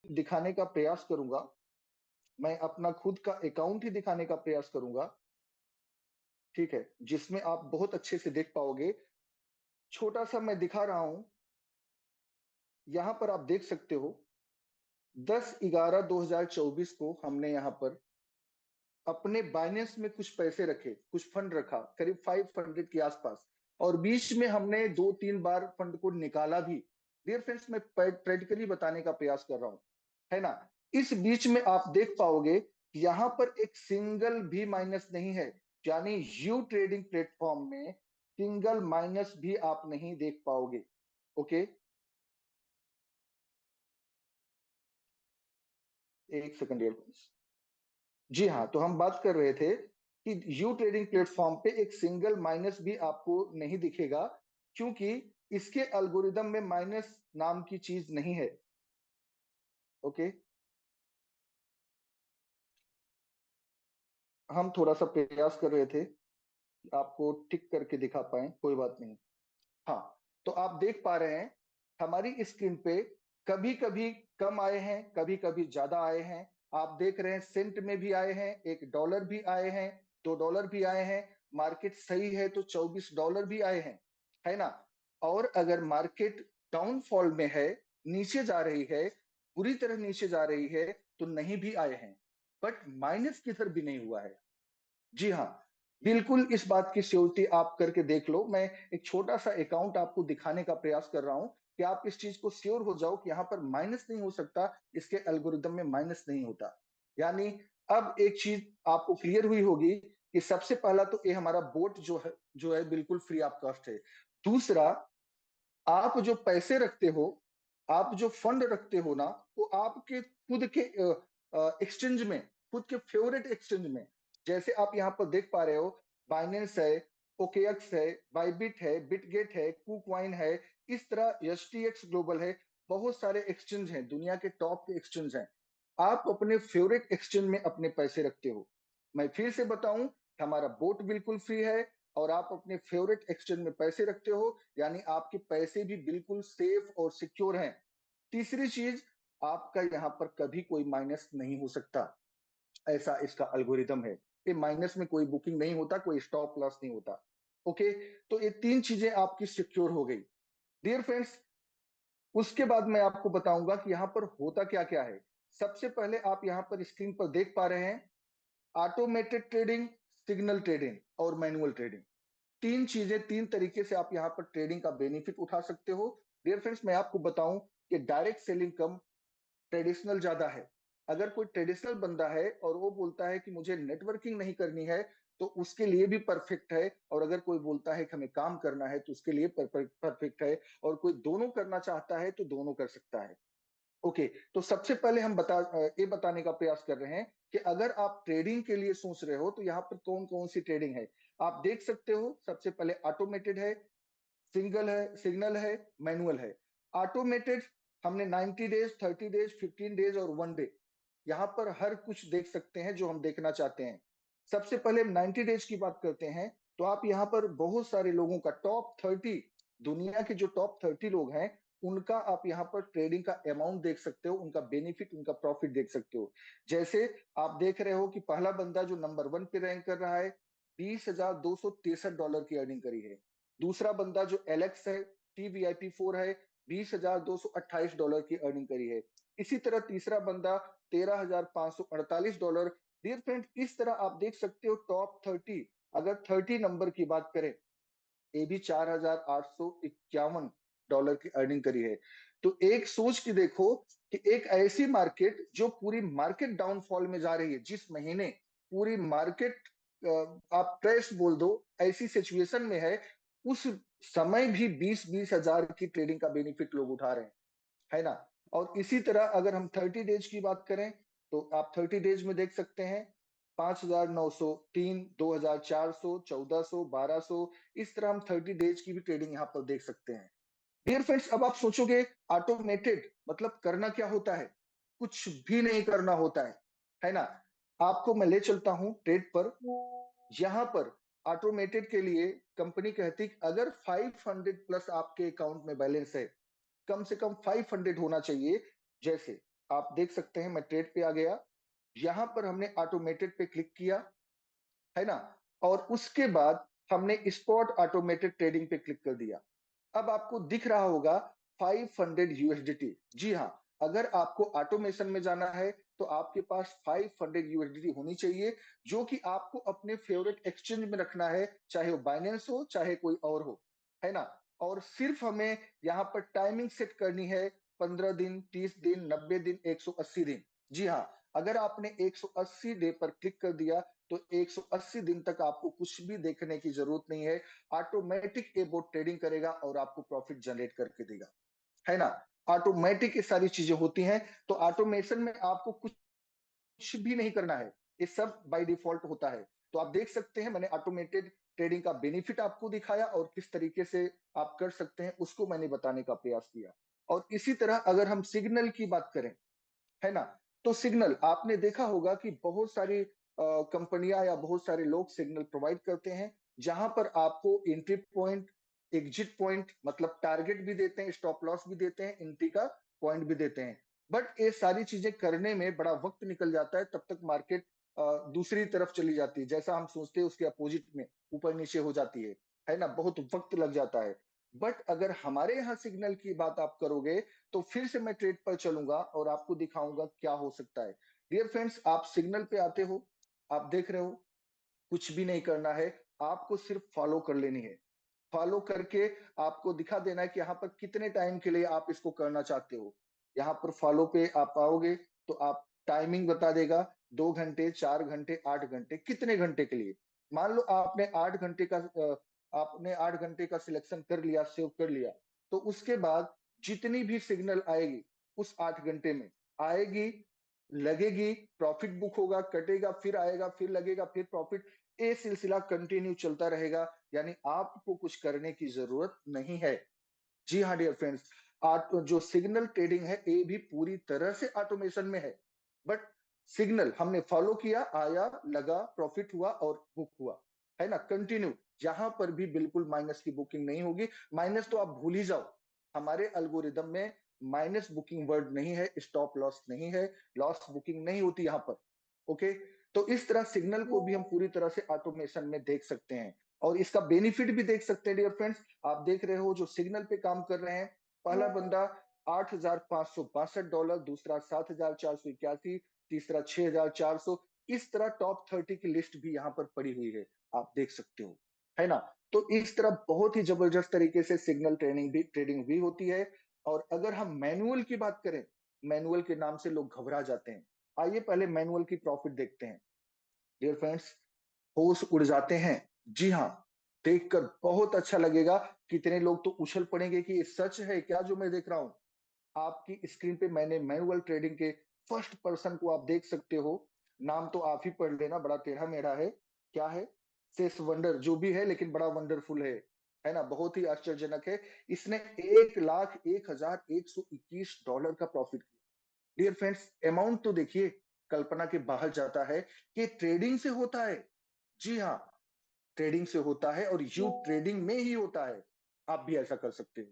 दिखाने का प्रयास करूंगा, मैं अपना खुद का अकाउंट ही दिखाने का प्रयास करूंगा, ठीक है, जिसमें आप बहुत अच्छे से देख पाओगे। छोटा सा मैं दिखा रहा हूं, यहां पर आप देख सकते हो 10/11/2024 को हमने यहां पर अपने बाइनेंस में कुछ पैसे रखे, कुछ फंड रखा, करीब 500 के आसपास, और बीच में हमने 2-3 बार फंड को निकाला भी। डियर फ्रेंड्स, मैं प्रैक्टिकली बताने का प्रयास कर रहा हूं, है ना। इस बीच में आप देख पाओगे कि यहां पर एक सिंगल भी माइनस नहीं है, यानी यू ट्रेडिंग प्लेटफॉर्म में सिंगल माइनस भी आप नहीं देख पाओगे। ओके, एक सेकंड डियर फ्रेंड्स। जी हाँ, तो हम बात कर रहे थे कि यू ट्रेडिंग प्लेटफॉर्म पे एक सिंगल माइनस भी आपको नहीं दिखेगा, क्योंकि इसके एल्गोरिदम में माइनस नाम की चीज नहीं है। ओके, हम थोड़ा सा प्रयास कर रहे थे कि आपको टिक करके दिखा पाए, कोई बात नहीं। हाँ, तो आप देख पा रहे हैं हमारी स्क्रीन पे कभी कभी कम आए हैं, कभी कभी ज्यादा आए हैं। आप देख रहे हैं सेंट में भी आए हैं, $1 भी आए हैं, $2 भी आए हैं। मार्केट सही है तो $24 भी आए हैं, है ना। और अगर मार्केट डाउनफॉल में है, नीचे जा रही है, पूरी तरह नीचे जा रही है, तो नहीं भी आए हैं, बट माइनस की तरफ भी नहीं हुआ है। जी हाँ, बिल्कुल इस बात की श्योरिटी आप करके देख लो। मैं एक छोटा सा अकाउंट आपको दिखाने का प्रयास कर रहा हूं कि आप इस चीज को श्योर हो जाओ कि यहाँ पर माइनस नहीं हो सकता, इसके एल्गोरिदम में माइनस नहीं होता। यानी अब एक चीज आपको क्लियर हुई होगी कि सबसे पहला तो ये हमारा बोट जो है बिल्कुल फ्री ऑफ कॉस्ट है। दूसरा, आप जो पैसे रखते हो, आप जो फंड रखते हो ना, वो आपके खुद के एक्सचेंज में, खुद के फेवरेट एक्सचेंज में, जैसे आप यहाँ पर देख पा रहे हो, बाइनेंस है, ओकेएक्स है, बाइबिट है, बिटगेट है, कुकवाइन है, इस तरह एसटीएक्स ग्लोबल है। बहुत सारे एक्सचेंज हैं, दुनिया के टॉप के एक्सचेंज हैं। आप अपने फेवरेट एक्सचेंज में अपने पैसे रखते हो। मैं फिर से बताऊं, हमारा बोट बिल्कुल फ्री है, और आप अपने फेवरेट एक्सचेंज में पैसे रखते हो, यानी आपके पैसे भी बिल्कुल सेफ और सिक्योर हैं। तीसरी चीज, आपका यहाँ पर कभी कोई माइनस नहीं हो सकता, ऐसा इसका एल्गोरिदम है। ये माइनस में कोई बुकिंग नहीं होता, कोई स्टॉप लॉस नहीं होता। ओके, तो ये तीन चीजें आपकी सिक्योर हो गई। डियर फ्रेंड्स, उसके बाद मैं आपको बताऊंगा कि यहाँ पर होता क्या क्या है। सबसे पहले आप यहाँ पर स्क्रीन पर देख पा रहे हैं ऑटोमेटेड ट्रेडिंग, सिग्नल ट्रेडिंग और मैनुअल ट्रेडिंग। तीन चीजें, तीन तरीके से आप यहाँ पर ट्रेडिंग का बेनिफिट उठा सकते हो। डियर फ्रेंड्स, मैं आपको बताऊं कि डायरेक्ट सेलिंग कम, ट्रेडिशनल ज्यादा है। अगर कोई ट्रेडिशनल बंदा है और वो बोलता है कि मुझे नेटवर्किंग नहीं करनी है, तो उसके लिए भी परफेक्ट है। और अगर कोई बोलता है कि हमें काम करना है, तो उसके लिए परफेक्ट है। और कोई दोनों करना चाहता है तो दोनों कर सकता है। ओके, तो सबसे पहले हम ये बताने का प्रयास कर रहे हैं कि अगर आप ट्रेडिंग के लिए सोच रहे हो तो यहाँ पर कौन कौन सी ट्रेडिंग है। आप देख सकते हो, सबसे पहले ऑटोमेटेड है, सिग्नल है, मैनुअल है। ऑटोमेटेड हमने 90 डेज, 30 डेज, 15 डेज और 1 डे, यहाँ पर हर कुछ देख सकते हैं जो हम देखना चाहते हैं। सबसे पहले 90 डेज की बात करते हैं, तो आप यहाँ पर बहुत सारे लोगों का टॉप 30, दुनिया के जो टॉप 30 लोग हैं, उनका आप यहाँ पर ट्रेडिंग का अमाउंट देख सकते हो, उनका बेनिफिट, उनका प्रॉफिट देख सकते हो। जैसे आप देख रहे हो कि पहला बंदा जो नंबर 1 पे रैंक कर रहा है, $20,263 की अर्निंग करी है। दूसरा बंदा जो एलेक्स है, TVIP4 है, $20,228 की अर्निंग करी है। इसी तरह तीसरा बंदा $13,548। डियर फ्रेंड, इस तरह आप देख सकते हो टॉप 30। अगर 30 नंबर की बात करें, ये भी $4,851 की अर्निंग करी है। तो एक सोच के देखो कि एक ऐसी मार्केट जो पूरी मार्केट डाउनफॉल में जा रही है, जिस महीने पूरी मार्केट आप क्रैश बोल दो, ऐसी सिचुएशन में है, उस समय भी 20-20 हजार की ट्रेडिंग का बेनिफिट लोग उठा रहे हैं, है ना। और इसी तरह अगर हम 30 डेज की बात करें, तो आप 30 डेज में देख सकते हैं 5,903, 2,400, 1,400, 1,200, इस तरह हम 30 डेज की भी ट्रेडिंग यहाँ पर देख सकते हैं। डियर फ्रेंड्स, अब आप सोचोगे ऑटोमेटेड मतलब करना क्या होता है। कुछ भी नहीं करना होता है ना। आपको मैं ले चलता हूं ट्रेड पर। यहां पर ऑटोमेटेड के लिए कंपनी कहती कि अगर 500 प्लस आपके अकाउंट में बैलेंस है, कम से कम 500 होना चाहिए। जैसे आप देख सकते हैं मैं ट्रेड पे आ गया, यहाँ पर हमने ऑटोमेटेड पे क्लिक किया, है ना? और उसके बाद हमने स्पॉट ऑटोमेटेड ट्रेडिंग पे क्लिक कर दिया। अब आपको दिख रहा होगा 500 यूएसडीटी। जी हाँ, अगर आपको ऑटोमेशन में जाना है तो आपके पास 500 यूएसडीटी होनी चाहिए, जो कि आपको अपने फेवरेट एक्सचेंज में रखना है, चाहे वो बाइनेंस हो चाहे कोई और हो, है ना? और सिर्फ हमें यहाँ पर टाइमिंग सेट करनी है, 15 दिन, 30 दिन, 90 दिन, 180 दिन। जी हाँ, अगर आपने 180 डे पर क्लिक कर दिया तो 180 दिन तक आपको कुछ भी देखने की जरूरत नहीं है। ऑटोमेटिक ये बोट ट्रेडिंग करेगा और आपको प्रॉफिट जनरेट करके देगा, है ना? ऑटोमेटिक ये सारी चीजें होती हैं, तो ऑटोमेशन में आपको कुछ भी नहीं करना है, ये सब बाय डिफॉल्ट होता है। तो आप देख सकते हैं मैंने ऑटोमेटेड ट्रेडिंग का बेनिफिट आपको दिखाया और किस तरीके से आप कर सकते हैं उसको मैंने बताने का प्रयास किया। और इसी तरह अगर हम सिग्नल की बात करें, है ना? तो सिग्नल आपने देखा होगा कि बहुत सारी कंपनियां या बहुत सारे लोग सिग्नल प्रोवाइड करते हैं, जहां पर आपको एंट्री पॉइंट, एग्जिट पॉइंट मतलब टारगेट भी देते हैं, स्टॉप लॉस भी देते हैं, एंट्री का पॉइंट भी देते हैं। बट ये सारी चीजें करने में बड़ा वक्त निकल जाता है, तब तक मार्केट दूसरी तरफ चली जाती है, जैसा हम सोचते हैं उसके अपोजिट में ऊपर नीचे हो जाती है ना? बहुत वक्त लग जाता है। बट अगर हमारे यहाँ सिग्नल की बात आप करोगे तो फिर से मैं ट्रेड पर चलूंगा और आपको दिखाऊंगा क्या हो सकता है। डियर फ्रेंड्स, आप सिग्नल पे आते हो, आप देख रहे हो, कुछ भी नहीं करना है, आपको सिर्फ फॉलो कर लेनी है। फॉलो करके आपको दिखा देना है कि यहाँ पर कितने टाइम के लिए आप इसको करना चाहते हो। यहाँ पर फॉलो पे आप आओगे तो आप टाइमिंग बता देगा, 2 घंटे, 4 घंटे, 8 घंटे, कितने घंटे के लिए। मान लो आपने 8 घंटे का सिलेक्शन कर लिया, सेव कर लिया, तो उसके बाद जितनी भी सिग्नल आएगी उस 8 घंटे में आएगी, लगेगी, प्रॉफिट बुक होगा, कटेगा, फिर आएगा, फिर लगेगा, फिर प्रॉफिट, ये सिलसिला कंटिन्यू चलता रहेगा। यानी आपको कुछ करने की जरूरत नहीं है। जी हाँ डियर फ्रेंड्स, जो सिग्नल ट्रेडिंग है ये भी पूरी तरह से ऑटोमेशन में है। बट सिग्नल हमने फॉलो किया, आया, लगा, प्रॉफिट हुआ और बुक हुआ, है ना? कंटिन्यू, जहां पर भी बिल्कुल माइनस की बुकिंग नहीं होगी। माइनस तो आप भूल ही जाओ, हमारे अल्गोरिदम में माइनस बुकिंग वर्ड नहीं है, स्टॉप लॉस नहीं है, लॉस बुकिंग नहीं होती यहाँ पर। ओके, तो इस तरह सिग्नल को भी हम पूरी तरह से ऑटोमेशन में देख सकते हैं और इसका बेनिफिट भी देख सकते हैं डियर फ्रेंड्स। आप देख रहे हो जो सिग्नल पे काम कर रहे हैं, पहला बंदा $8,562, दूसरा 7,481, तीसरा 6,400, इस तरह टॉप 30 की लिस्ट भी यहाँ पर पड़ी हुई है, आप देख सकते हो, है ना? तो इस तरह बहुत ही जबरदस्त तरीके से सिग्नल ट्रेडिंग भी होती है। और अगर हम मैनुअल की बात करें, मैनुअल के नाम से लोग घबरा जाते हैं। आइए पहले मैनुअल की प्रॉफिट देखते हैं डियर फ्रेंड्स, होश उड़ जाते हैं। जी हाँ, देखकर बहुत अच्छा लगेगा, कितने लोग तो उछल पड़ेंगे कि ये सच है क्या जो मैं देख रहा हूँ। आपकी स्क्रीन पे मैंने मैनुअल ट्रेडिंग के फर्स्ट पर्सन को आप देख सकते हो, नाम तो आप ही पढ़ लेना, बड़ा टेढ़ा मेढ़ा है, क्या है, सेस वंडर जो भी है, लेकिन बड़ा वंडरफुल है ना? बहुत ही आश्चर्यजनक है। इसने 1,01,121 डॉलर का प्रॉफिट किया। डियर फ्रेंड्स, अमाउंट तो देखिए, कल्पना के बाहर जाता है कि ट्रेडिंग से होता है। जी हाँ, ट्रेडिंग से होता है और यू ट्रेडिंग में ही होता है। आप भी ऐसा कर सकते हो।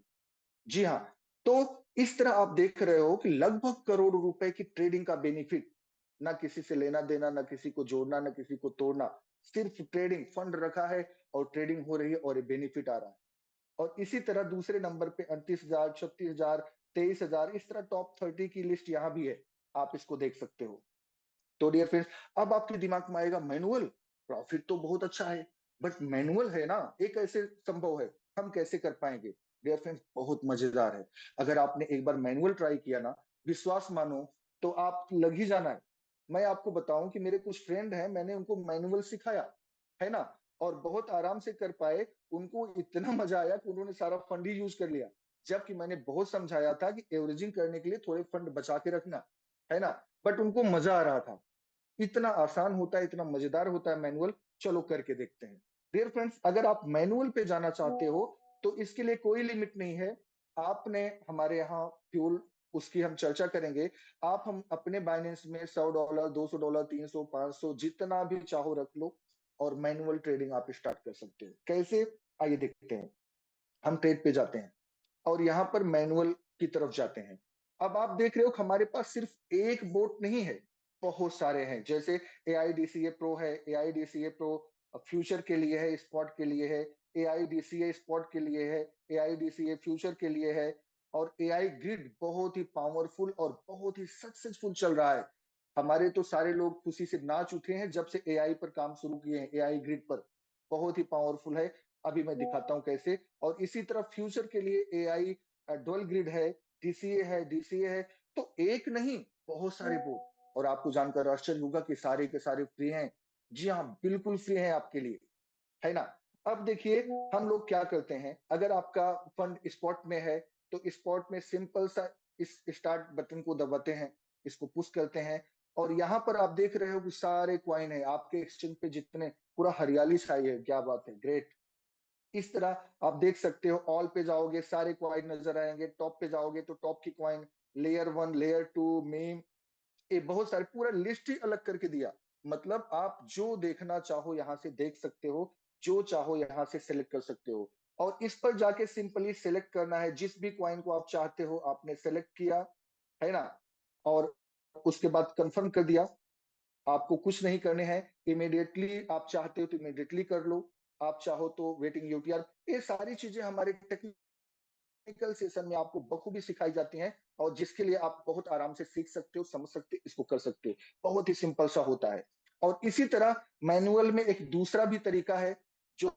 जी हाँ, तो इस तरह आप देख रहे हो कि लगभग करोड़ रुपए की ट्रेडिंग का बेनिफिट, ना किसी से लेना देना, ना किसी को जोड़ना, ना किसी को तोड़ना, सिर्फ ट्रेडिंग, फंड रखा है और ट्रेडिंग हो रही है और ये बेनिफिट आ रहा है। और इसी तरह दूसरे नंबर पे 38,000, 36,000, 23,000, इस तरह टॉप 30 की लिस्ट यहाँ भी है, आप इसको देख सकते हो। तो डियर फ्रेंड्स, अब आपके दिमाग में आएगा मैनुअल, प्रॉफिट तो बहुत अच्छा है, बट मैनुअल है ना, ये कैसे संभव है, हम कैसे कर पाएंगे? डियर फ्रेंड्स, बहुत मजेदार है। अगर आपने एक बार मैनुअल ट्राई किया ना, विश्वास मानो, तो आप लग ही जाना है। मैं आपको बताऊं कि मेरे कुछ फ्रेंड हैं, मैंने उनको मैनुअल सिखाया, है ना? और बहुत आराम से कर पाए, उनको इतना मजा आया कि उन्होंने सारा फंड ही यूज कर लिया। जबकि मैंने बहुत समझाया था कि एवरेजिंग करने के लिए थोड़े फंड बचा के रखना, है ना? बट उनको मजा आ रहा था। इतना आसान होता है, इतना मजेदार होता है मैनुअल। चलो करके देखते हैं। डियर फ्रेंड्स, अगर आप मैनुअल पे जाना चाहते हो तो इसके लिए कोई लिमिट नहीं है। आपने हमारे यहाँ फ्यूल, उसकी हम चर्चा करेंगे। आप हम अपने बाइनेंस में $100, $200, 300, 500, जितना भी चाहो रख लो और मैनुअल ट्रेडिंग आप स्टार्ट कर सकते हो। कैसे? आइए देखते हैं। हम ट्रेड पे जाते हैं और यहाँ पर मैनुअल की तरफ जाते हैं। अब आप देख रहे हो कि हमारे पास सिर्फ एक बोट नहीं है, बहुत सारे हैं। जैसे AIDCA प्रो है, AIDCA प्रो फ्यूचर के लिए है, स्पॉट के लिए है, AIDCA स्पॉट के लिए है, AIDCA फ्यूचर के लिए है, और AI ग्रिड बहुत ही पावरफुल और बहुत ही सक्सेसफुल चल रहा है। हमारे तो सारे लोग खुशी से नाच उठे हैं जब से AI पर काम शुरू किए हैं, AI ग्रिड पर। बहुत ही पावरफुल है, अभी मैं दिखाता हूँ कैसे। और इसी तरह फ्यूचर के लिए AI डुअल ग्रिड है, DCA है। तो एक नहीं, बहुत सारे बोर्ड। और आपको जानकर आश्चर्य होगा कि सारे के सारे फ्री हैं। जी हाँ, बिल्कुल फ्री हैं आपके लिए, है ना। अब देखिए हम लोग क्या करते हैं, अगर आपका फंड स्पॉट में है तो स्पॉट में सिंपल सा इस स्टार्ट बटन को दबाते हैं, इसको पुश करते हैं, और यहाँ पर आप देख रहे हो कि सारे क्वाइन है आपके एक्सचेंज पे जितने, पूरा हरियाली छाई है। क्या बात है, ग्रेट। इस तरह आप देख सकते हो, ऑल पे जाओगे सारे क्वाइन नजर आएंगे, टॉप पे जाओगे तो टॉप की क्वाइन, लेयर 1, लेयर 2, मीम, ये बहुत सारे, पूरा लिस्ट ही अलग करके दिया। मतलब आप जो देखना चाहो यहाँ से देख सकते हो, जो चाहो यहाँ से सिलेक्ट कर सकते हो। और इस पर जाके सिंपली सिलेक्ट करना है, जिस भी क्वाइन को आप चाहते हो आपने सेलेक्ट किया, है ना। और उसके बाद कंफर्म कर दिया। आपको कुछ नहीं करने हैं, इमीडिएटली आप चाहते हो तो इमीडिएटली कर लो, आप चाहो तो वेटिंग UTR। ये सारी चीजें हमारे टेक्निकल सेशन में आपको बखूबी सिखाई जाती हैं, और जिसके लिए आप बहुत आराम से सीख सकते हो, समझ सकते हो, इसको कर सकते हो। बहुत ही सिंपल सा होता है। और इसी तरह मैनुअल में एक दूसरा भी तरीका है जो,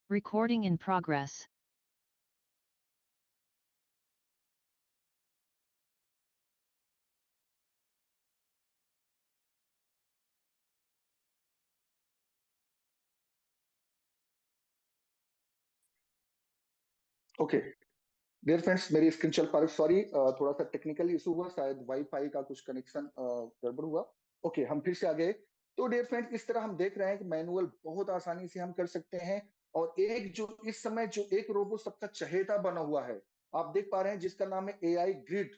Recording in progress. Okay dear friends, मेरी स्क्रीन चल पा रही, सॉरी थोड़ा सा टेक्निकल इशू हुआ, शायद वाईफाई का कुछ कनेक्शन गड़बड़ हुआ। ओके, हम फिर से आ गए। तो डियर फ्रेंड्स, इस तरह हम देख रहे हैं कि मैनुअल बहुत आसानी से हम कर सकते हैं। और एक जो इस समय जो एक रोबो सबका चहेता बना हुआ है, आप देख पा रहे हैं, जिसका नाम है AI ग्रिड,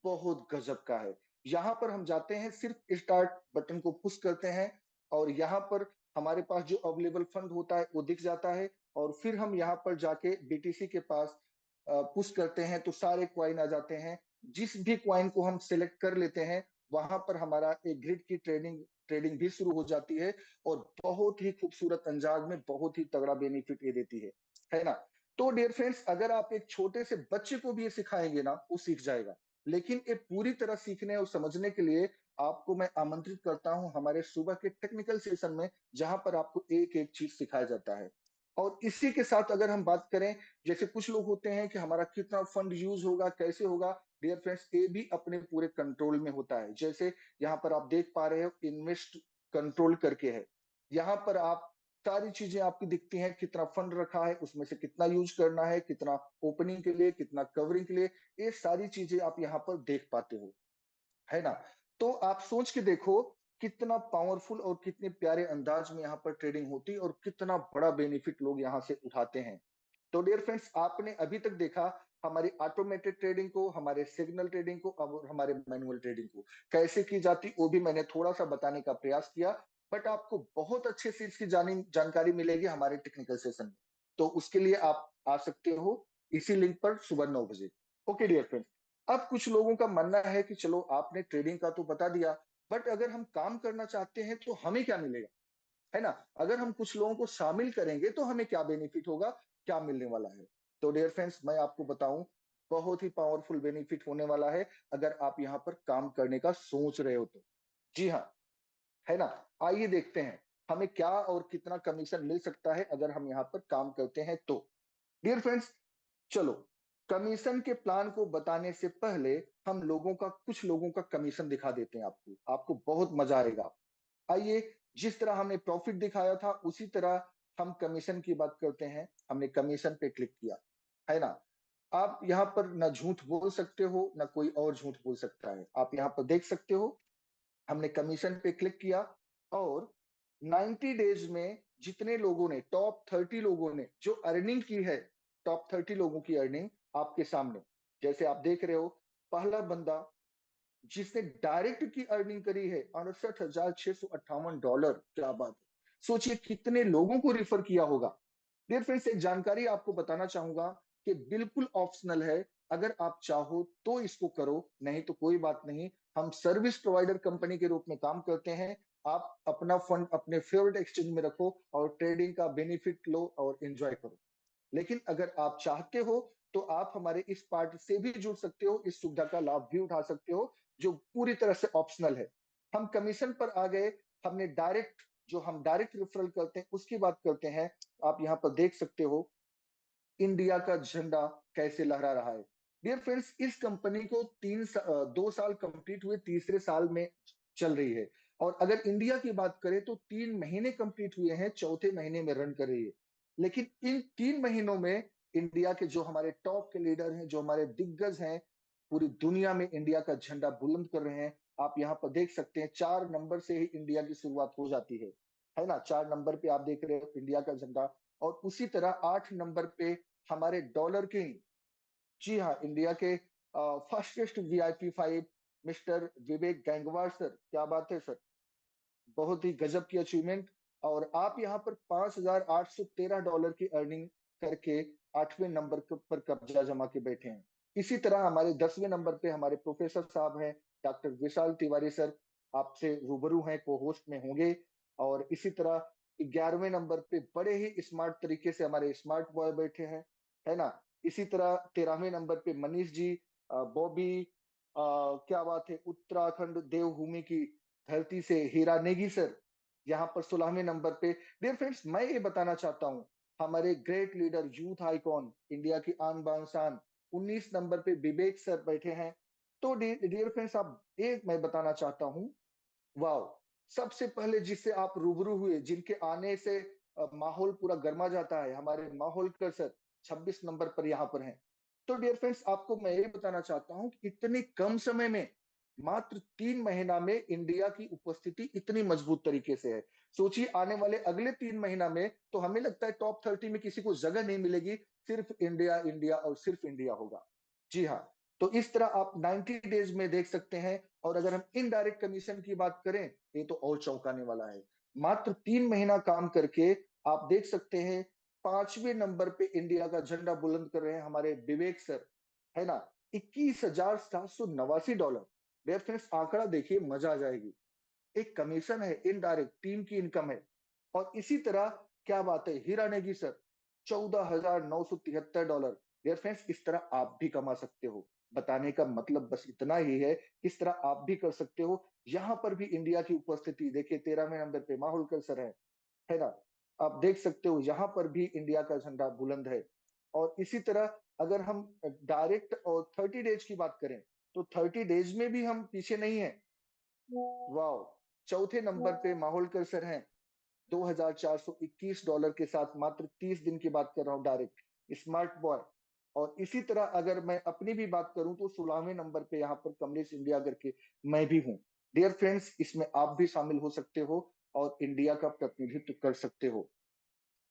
बहुत गजब का है। यहाँ पर हम जाते हैं, सिर्फ स्टार्ट बटन को पुश करते हैं, और यहाँ पर हमारे पास जो अवेलेबल फंड होता है वो दिख जाता है। और फिर हम यहाँ पर जाके BTC के पास पुश करते हैं तो सारे क्वाइन आ जाते हैं। जिस भी क्वाइन को हम सिलेक्ट कर लेते हैं, वहां पर हमारा एक ग्रिड की ट्रेडिंग ट्रेडिंग भी शुरू हो जाती है, और बहुत ही खूबसूरत अंदाज में बहुत ही तगड़ा बेनिफिट ये देती है ना। तो डियर फ्रेंड्स, अगर आप एक छोटे से बच्चे को भी ये सिखाएंगे ना, वो सीख जाएगा। लेकिन ये पूरी तरह सीखने और समझने के लिए आपको मैं आमंत्रित करता हूं हमारे सुबह के टेक्निकल सेशन में, जहां पर आपको एक एक चीज सिखाया जाता है। और इसी के साथ अगर हम बात करें, जैसे कुछ लोग होते हैं कि हमारा कितना फंड यूज होगा, कैसे होगा, डियर फ्रेंड्स, ये भी अपने पूरे कंट्रोल में होता है। जैसे यहाँ पर आप देख पा रहे हो, इन्वेस्ट कंट्रोल करके है। यहाँ पर आप सारी चीजें आपकी दिखती हैं, कितना फंड रखा है, उसमें से कितना यूज करना है, कितना ओपनिंग के लिए, कितना कवरिंग के लिए, ये सारी चीजें आप यहाँ पर देख पाते हो, है ना। तो आप सोच के देखो, कितना पावरफुल और कितने प्यारे अंदाज में यहाँ पर ट्रेडिंग होती है, और कितना बड़ा बेनिफिट लोग यहाँ से उठाते हैं। तो डियर फ्रेंड्स, आपने अभी तक देखा हमारी ऑटोमेटेड ट्रेडिंग को, हमारे सिग्नल ट्रेडिंग को, और हमारे मैनुअल ट्रेडिंग को कैसे की जाती, वो भी मैंने थोड़ा सा बताने का प्रयास किया। बट आपको बहुत अच्छे से इसकी जानकारी मिलेगी हमारे टेक्निकल सेशन में। तो उसके लिए आप आ सकते हो इसी लिंक पर सुबह 9 बजे। ओके डियर फ्रेंड्स, अब कुछ लोगों का मानना है कि चलो आपने ट्रेडिंग का तो बता दिया, बट अगर हम काम करना चाहते हैं तो हमें क्या मिलेगा, है ना। अगर हम कुछ लोगों को शामिल करेंगे तो हमें क्या बेनिफिट होगा, क्या मिलने वाला है। तो डियर फ्रेंड्स, मैं आपको बताऊं, बहुत ही पावरफुल बेनिफिट होने वाला है अगर आप यहाँ पर काम करने का सोच रहे हो तो। जी हाँ, है ना। आइए देखते हैं हमें क्या और कितना कमीशन मिल सकता है अगर हम यहाँ पर काम करते हैं तो। डियर फ्रेंड्स, चलो, कमीशन के प्लान को बताने से पहले हम लोगों का, कुछ लोगों का कमीशन दिखा देते हैं आपको, आपको बहुत मजा आएगा। आइए जिस तरह हमने प्रॉफिट दिखाया था उसी तरह हम कमीशन की बात करते हैं। हमने कमीशन पे क्लिक किया, है ना? आप यहाँ पर ना झूठ बोल सकते हो, ना कोई और झूठ बोल सकता है। आप यहाँ पर देख सकते हो, हमने कमीशन पे क्लिक किया और 90 डेज में जितने लोगों ने, टॉप 30 लोगों ने जो अर्निंग की है, टॉप 30 लोगों की अर्निंग आपके सामने। जैसे आप देख रहे हो, पहला बंदा जिसने डायरेक्ट की अर्निंग करी है $68,658। क्या बात है! सोचिए कितने लोगों को रिफर किया होगा। डियर फ्रेंड्स, एक जानकारी आपको बताना चाहूंगा कि बिल्कुल ऑप्शनल है। अगर आप चाहो तो इसको करो, नहीं तो कोई बात नहीं। हम सर्विस प्रोवाइडर कंपनी के रूप में काम करते हैं। आप अपना फंड अपने फेवरेट एक्सचेंज में रखो और ट्रेडिंग का बेनिफिट लो और एंजॉय करो। लेकिन अगर आप चाहते हो तो आप हमारे इस पार्ट से भी जुड़ सकते हो, इस सुविधा का लाभ भी उठा सकते हो, जो पूरी तरह से ऑप्शनल है। हम कमीशन पर आ गए, हमने डायरेक्ट, जो हम डायरेक्ट रेफरल करते हैं उसकी बात करते हैं। आप यहाँ पर देख सकते हो इंडिया का झंडा कैसे लहरा रहा है। डियर फ्रेंड्स, इस कंपनी को 2 साल कंप्लीट हुए, तीसरे साल में चल रही है। और अगर इंडिया की बात करें तो 3 महीने कंप्लीट हुए हैं, चौथे महीने में रन कर रही है। लेकिन इन 3 महीनों में इंडिया के जो हमारे टॉप के लीडर हैं, जो हमारे दिग्गज हैं, पूरी दुनिया में इंडिया का झंडा बुलंद कर रहे हैं। आप यहाँ पर देख सकते हैं 4 नंबर से ही इंडिया की शुरुआत हो जाती है ना? 4 नंबर पे आप देख रहे हो इंडिया का झंडा। और उसी तरह 8 नंबर पे हमारे डॉलर किंग, जी हाँ, इंडिया के फास्टेस्ट VIP 5 मिस्टर विवेक गैंगवार सर। क्या बात है सर! बहुत ही गजब की अचीवमेंट। और आप यहाँ पर $5,813 की अर्निंग करके 8वें नंबर पर कब्जा जमा के बैठे हैं। इसी तरह हमारे 10वें नंबर पे हमारे प्रोफेसर साहब हैं, डॉक्टर विशाल तिवारी सर, आपसे रूबरू हैं, को होस्ट में होंगे। और इसी तरह 11वें नंबर पे बड़े ही स्मार्ट तरीके से हमारे स्मार्ट बॉय बैठे हैं, है ना? इसी तरह 13वें नंबर पे मनीष जी, बॉबी, क्या बात है, उत्तराखंड देवभूमि की धरती से हीरा नेगी सर, यहाँ पर 16वें नंबर पे। डियर फ्रेंड्स, मैं ये बताना चाहता हूँ, हमारे great leader, youth icon, India की आन बान शान, 19 नंबर पे विवेक सर बैठे हैं। तो डियर फ्रेंड्स, आप एक मैं बताना चाहता हूँ, वाओ! सबसे पहले जिससे आप रूबरू हुए, जिनके आने से माहौल पूरा गरमा जाता है, हमारे माहौलकर सर 26 नंबर पर यहाँ पर हैं। तो डियर फ्रेंड्स, आपको मैं ये बताना चाहता हूँ कि इतने कम समय में, मात्र 3 महीना में इंडिया की उपस्थिति इतनी मजबूत तरीके से है। सोचिए आने वाले अगले 3 महीना में तो हमें लगता है टॉप 30 में किसी को जगह नहीं मिलेगी, सिर्फ इंडिया, इंडिया और सिर्फ इंडिया होगा। जी हाँ, तो इस तरह आप 90 डेज में देख सकते हैं। और अगर हम इनडायरेक्ट कमीशन की बात करें, ये तो और चौंकाने वाला है। मात्र 3 महीना काम करके आप देख सकते हैं 5वें नंबर पे इंडिया का झंडा बुलंद कर रहे हैं हमारे विवेक सर, है ना? $21,789। रेफरेंस आंकड़ा देखिए, मजा आ जाएगी। एक कमीशन है, इनडायरेक्ट टीम की इनकम है। और इसी तरह क्या बात है, हीरा नेगी सर, $14,973। डियर फ्रेंड्स, इस तरह आप भी कमा सकते हो। बताने का मतलब बस इतना ही है, इस तरह आप भी कर सकते हो। यहाँ पर भी इंडिया की उपस्थिति देखिए, 13वें नंबर पे माहौलकर सर है ना? आप देख सकते हो यहाँ पर भी इंडिया का झंडा बुलंद है। और इसी तरह अगर हम डायरेक्ट और 30 डेज की बात करें, तो 30 डेज में भी हम पीछे नहीं है। वाओ! चौथे नंबर पे माहौलकर सर हैं, $2,421 के साथ, मात्र 30 दिन की बात कर रहा हूँ डायरेक्ट, स्मार्ट बॉय। और इसी तरह अगर मैं अपनी भी बात करूं तो 16वें नंबर पे यहाँ पर कमलेश इंडिया करके मैं भी हूँ। डियर फ्रेंड्स, इसमें आप भी शामिल हो सकते हो और इंडिया का प्रतिनिधित्व कर सकते हो।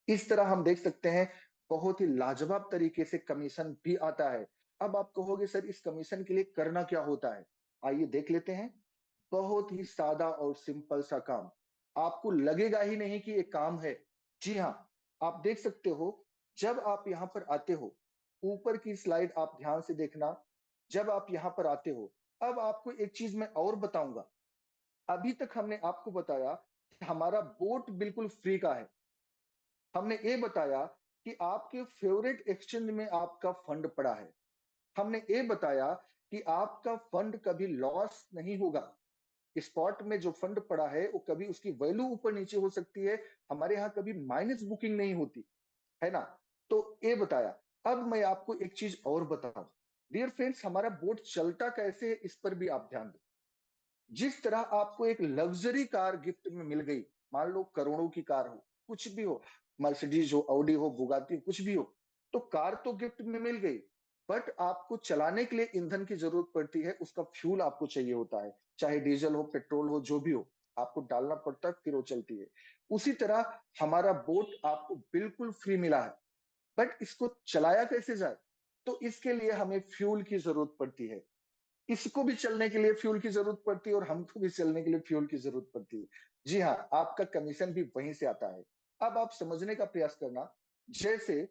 इस तरह हम देख सकते हैं, बहुत ही लाजवाब तरीके से कमीशन भी आता है। अब आप कहोगे सर इस कमीशन के लिए करना क्या होता है? आइए देख लेते हैं। बहुत ही सादा और सिंपल सा काम। आपको लगेगा ही नहीं कि ये काम है। जी हाँ, आप देख सकते हो, जब आप यहाँ पर आते हो, ऊपर की स्लाइड आप ध्यान से देखना। जब आप यहाँ पर आते हो, अब आपको एक चीज मैं और बताऊंगा। अभी तक हमने आपको बताया कि हमारा बोट बिल्कुल फ्री का है। हमने ये बताया कि आपके फेवरेट एक्सचेंज में आपका फंड पड़ा है। हमने ये बताया कि आपका फंड कभी लॉस नहीं होगा। स्पॉट में जो फंड पड़ा है वो कभी उसकी वैल्यू ऊपर नीचे हो सकती है। हमारे यहाँ कभी माइनस बुकिंग नहीं होती, है ना? तो ये बताया। अब मैं आपको एक चीज और बताऊं। डियर फ्रेंड्स, हमारा बोट चलता कैसे है इस पर भी आप ध्यान दें। जिस तरह आपको एक लग्जरी कार गिफ्ट में मिल गई, मान लो करोड़ों की कार हो, कुछ भी हो, मर्सिडीज हो, ऑडी हो, बुगाटी हो, कुछ भी हो, तो कार तो गिफ्ट में मिल गई, बट आपको चलाने के लिए ईंधन की जरूरत पड़ती है, उसका फ्यूल आपको चाहिए होता है, चाहे डीजल हो, पेट्रोल हो, जो भी हो, आपको डालना पड़ता है, फिर वो चलती है। उसी तरह हमारा बोट आपको बिल्कुल फ्री मिला है, बट इसको चलाया कैसे जाए? तो इसके लिए हमें फ्यूल की जरूरत पड़ती है। इसको भी चलने के लिए फ्यूल की जरूरत पड़ती है और हमको भी चलने के लिए फ्यूल की जरूरत पड़ती है। जी हाँ, आपका कमीशन भी वहीं से आता है। अब आप समझने का प्रयास करना, जैसे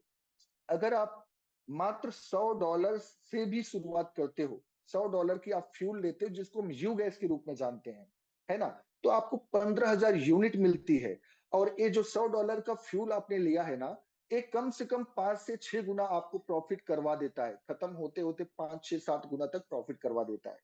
अगर आप मात्र $100 से भी शुरुआत करते हो, $100 की आप फ्यूल लेते हो, जिसको हम यू गैस के रूप में जानते हैं, है ना? तो आपको 15,000 यूनिट मिलती है। और ये जो $100 का फ्यूल आपने लिया है ना, एक कम से कम 5 से 6 गुना आपको प्रॉफिट करवा देता है, खत्म होते होते 5 6 7 गुना तक प्रॉफिट करवा देता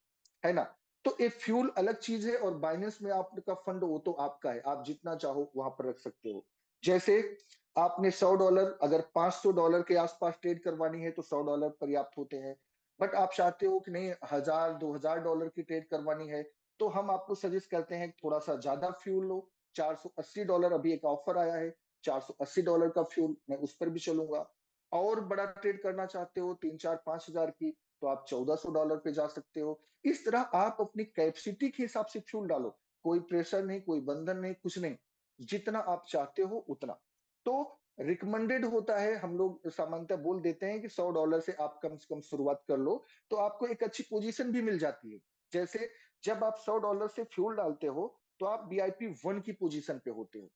है ना? तो ये फ्यूल अलग चीज है, और बाइनेंस में आपका फंड वो तो आपका है, आप जितना चाहो वहां पर रख सकते हो। जैसे आपने $100, अगर $500 के आसपास ट्रेड करवानी है तो $100 पर्याप्त होते हैं। बट आप चाहते हो कि नहीं, 1000 $2000 की ट्रेड करवानी है, तो हम आपको सजेस्ट करते हैं थोड़ा सा ज्यादा फ्यूल लो। $480, अभी एक ऑफर आया है, $480 का फ्यूल, मैं उस पर भी चलूंगा। और बड़ा ट्रेड करना चाहते हो 3 4 5 हजार की, तो आप $1400 पे जा सकते हो। इस तरह आप अपनी कैपेसिटी के हिसाब से फ्यूल डालो, कोई प्रेशर नहीं, कोई बंधन नहीं, कुछ नहीं, जितना आप चाहते हो उतना। तो रिकमेंडेड होता है, हम लोग सामान्यतः बोल देते हैं कि $100 से आप कम से कम शुरुआत कर लो, तो आपको एक अच्छी पोजीशन भी मिल जाती है। जैसे जब आप $100 से फ्यूल डालते हो, तो आप VIP 1 की पोजीशन पे होते हो,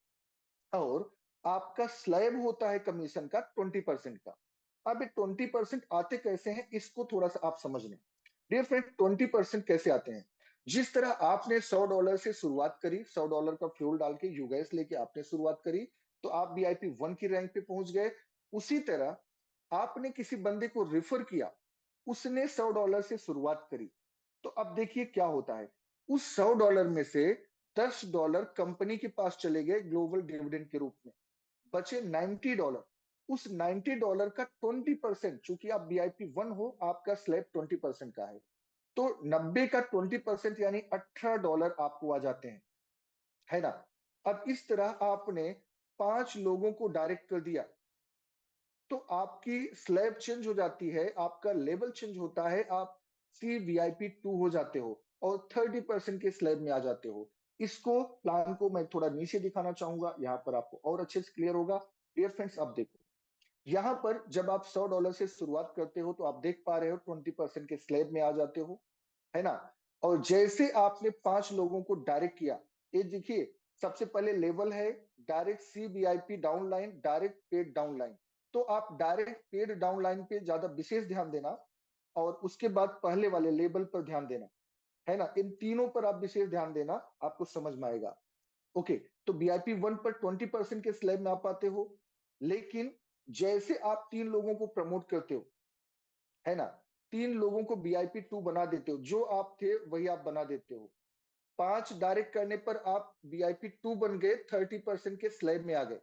और आपका स्लैब होता है कमीशन का 20% का। अब ये 20% आते कैसे हैं, इसको थोड़ा सा आप समझ लें। डियर फ्रेंड, 20% कैसे आते हैं? जिस तरह आपने $100 से शुरुआत करी, $100 का फ्यूल डाल के यूगैस लेके आपने शुरुआत करी, तो आप VIP 1 की रैंक पे पहुंच गए। उसी तरह आपने किसी बंदे को रेफर किया, उसने $100 से शुरुआत करी, तो अब देखिए क्या होता है, उस $100 में से $10 कंपनी के पास चले गए ग्लोबल डिविडेंड के रूप में, बचे $90। उस $90 का 20%, चूंकि आप VIP 1 हो, आपका स्लैब 20% का है, तो 90 का 20% यानी $18 आपको आ जाते हैं, है ना? अब इस तरह आपने 5 लोगों को डायरेक्ट कर दिया, तो आपकी स्लैब चेंज हो जाती है, आपका लेवल चेंज होता है, आप CVIP 2 हो जाते हो, और 30% के स्लैब में आ जाते हो। इसको प्लान को मैं थोड़ा नीचे दिखाना चाहूंगा, यहाँ पर आपको और अच्छे से क्लियर होगा। डियर फ्रेंड्स, अब देखो, यहाँ पर जब आप $100 से शुरुआत करते हो, तो आप देख पा रहे हो 20% के स्लैब में आ जाते हो, है ना? और जैसे आपने 5 लोगों को डायरेक्ट किया, ये देखिए, सबसे पहले लेवल है direct CVIP downline, direct paid downline. तो आप डायरेक्ट पेड डाउनलाइन पे ज्यादा विशेष ध्यान देना, और उसके बाद पहले वाले लेवल पर ध्यान देना, है ना? इन तीनों पर आप विशेष ध्यान देना, आपको समझ में आएगा। ओके, तो VIP 1 पर 20% के स्लैब में आप पाते हो, लेकिन जैसे आप 3 लोगों को प्रमोट करते हो, है ना, 3 लोगों को VIP 2 बना देते हो, जो आप थे वही आप बना देते हो, 5 डायरेक्ट करने पर आप VIP 2 बन गए, 30% के स्लैब में आ गए,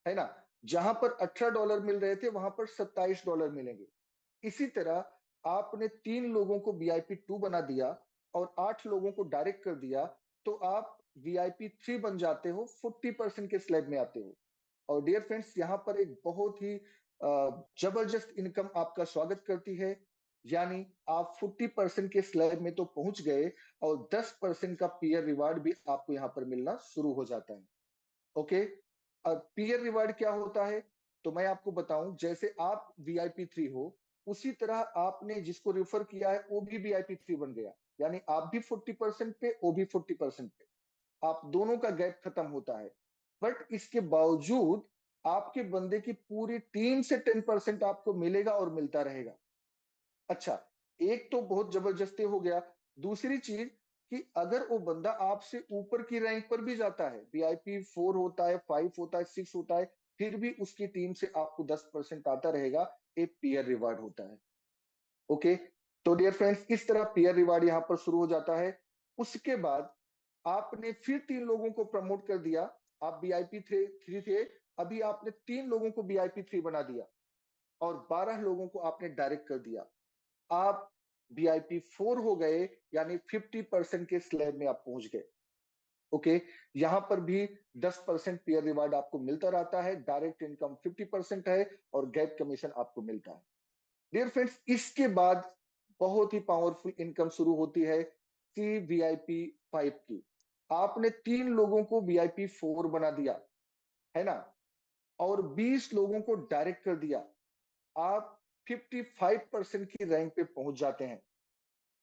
है ना? जहां पर $18 मिल रहे थे, वहां पर $27 मिलेंगे। इसी तरह आपने 3 लोगों को VIP 2 बना दिया और 8 लोगों को डायरेक्ट कर दिया, तो आप VIP 3 बन जाते हो, 40% के स्लैब में आते हो। और डियर फ्रेंड्स, यहाँ पर एक बहुत ही जबरदस्त इनकम आपका स्वागत करती है, यानी आप 40% के स्लैब में तो पहुंच गए, और 10% का पीयर रिवार्ड भी आपको यहाँ पर मिलना शुरू हो जाता है। ओके, अब पीयर रिवार्ड क्या होता है, तो मैं आपको बताऊं, जैसे आप VIP 3 हो, उसी तरह आपने जिसको रेफर किया है वो भी VIP 3 बन गया, यानी आप भी 40% पे, वो भी 40% पे, आप दोनों का गैप खत्म होता है। बट इसके बावजूद आपके बंदे की पूरी टीम से 10% आपको मिलेगा और मिलता रहेगा। अच्छा, एक तो बहुत जबरदस्ती हो गया। दूसरी चीज, कि अगर वो बंदा आपसे ऊपर की रैंक पर भी जाता है, VIP 4 होता है, 5 होता है, 6 होता है, फिर भी उसकी टीम से आपको 10% आता रहेगा, एक पीयर रिवार्ड होता है। ओके, तो डियर फ्रेंड्स, इस तरह पीयर रिवार्ड यहाँ पर शुरू हो जाता है। उसके बाद आपने फिर 3 लोगों को प्रमोट कर दिया, आप VIP 3 थे, अभी आपने 3 लोगों को VIP 3 बना दिया, और 12 लोगों को आपने डायरेक्ट कर दिया, आप VIP 4 हो गए, यानी 50% के स्लैब में आप पहुंच गए। ओके, यहाँ पर भी 10% पीयर रिवार्ड आपको मिलता रहता है, डायरेक्ट इनकम 50% है और गैप कमीशन आपको मिलता है। डियर फ्रेंड्स, इसके बाद बहुत ही पावरफुल इनकम शुरू होती है CVIP 5 की। आपने 3 लोगों को VIP 4 बना दिया, है ना? और 20 लोगों को डायरेक्ट कर दिया। आप 55% की रैंक पे पहुंच जाते हैं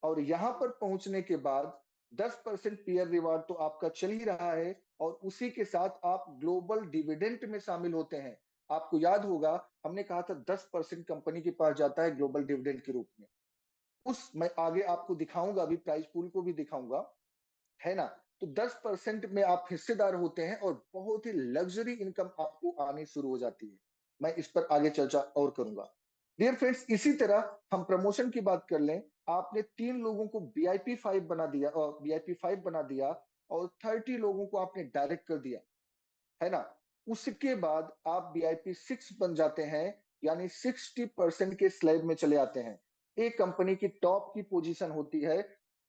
और यहां पर पहुंचने के बाद 10% पीयर रिवार्ड तो आपका चल ही रहा है और उसी के साथ आप ग्लोबल डिविडेंड में शामिल होते हैं। आपको याद होगा, हमने कहा था 10% कंपनी के पास जाता है ग्लोबल डिविडेंड के रूप में। उस मैं आगे आपको दिखाऊंगा, अभी प्राइस पूल को भी दिखाऊंगा, है ना? तो 10% में आप हिस्सेदार होते हैं और बहुत ही लग्जरी इनकम आपको आनी शुरू हो जाती है। मैं इस पर आगे चर्चा और करूंगा। डियर फ्रेंड्स, इसी तरह हम प्रमोशन की बात कर लें। आपने 3 लोगों को VIP 5 बना दिया और VIP 5 बना दिया और 30 लोगों को आपने डायरेक्ट कर दिया, है ना? उसके बाद आप VIP 6 बन जाते हैं, यानी 60% के स्लैब में चले आते हैं। एक कंपनी की टॉप की पोजीशन होती है,